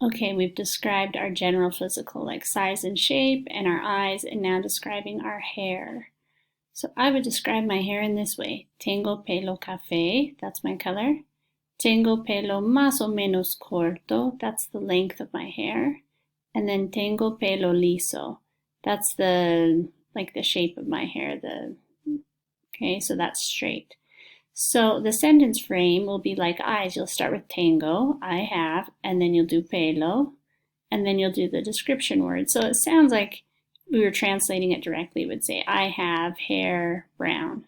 Okay, we've described our general physical, like size and shape, and our eyes, and now describing our hair. So I would describe my hair in this way. Tengo pelo café, that's my color. Tengo pelo más o menos corto, that's the length of my hair. And then tengo pelo liso, that's the shape of my hair, okay, so that's straight. So the sentence frame will be like eyes. You'll start with tengo, I have, and then you'll do pelo, and then you'll do the description word. So it sounds like we were translating it directly. It would say, I have hair brown.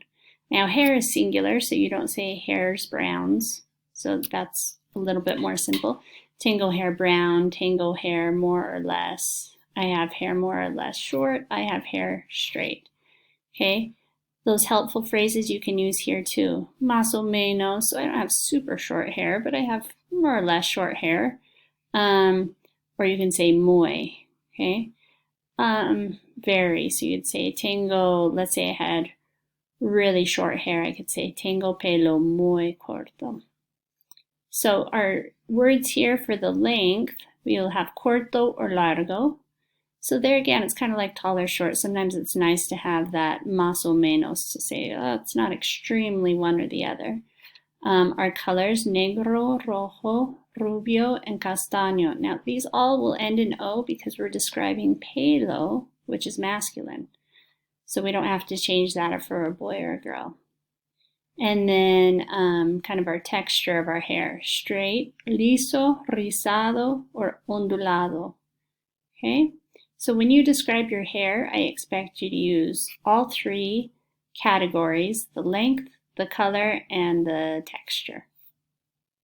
Now hair is singular, so you don't say hairs browns. So that's a little bit more simple. Tengo hair brown, tengo hair more or less. I have hair more or less short. I have hair straight. Okay, those helpful phrases you can use here too. Más o menos, so I don't have super short hair, but I have more or less short hair. Or you can say muy, okay? Very, so you'd say tengo, let's say I had really short hair, I could say tengo pelo muy corto. So our words here for the length, we'll have corto or largo. So there again, it's kind of like tall or short. Sometimes it's nice to have that más o menos to say, oh, it's not extremely one or the other. Our colors, negro, rojo, rubio, and castaño. Now, these all will end in O because we're describing pelo, which is masculine. So we don't have to change that for a boy or a girl. And then kind of our texture of our hair, straight, liso, rizado, or ondulado. Okay? So when you describe your hair, I expect you to use all three categories, the length, the color, and the texture.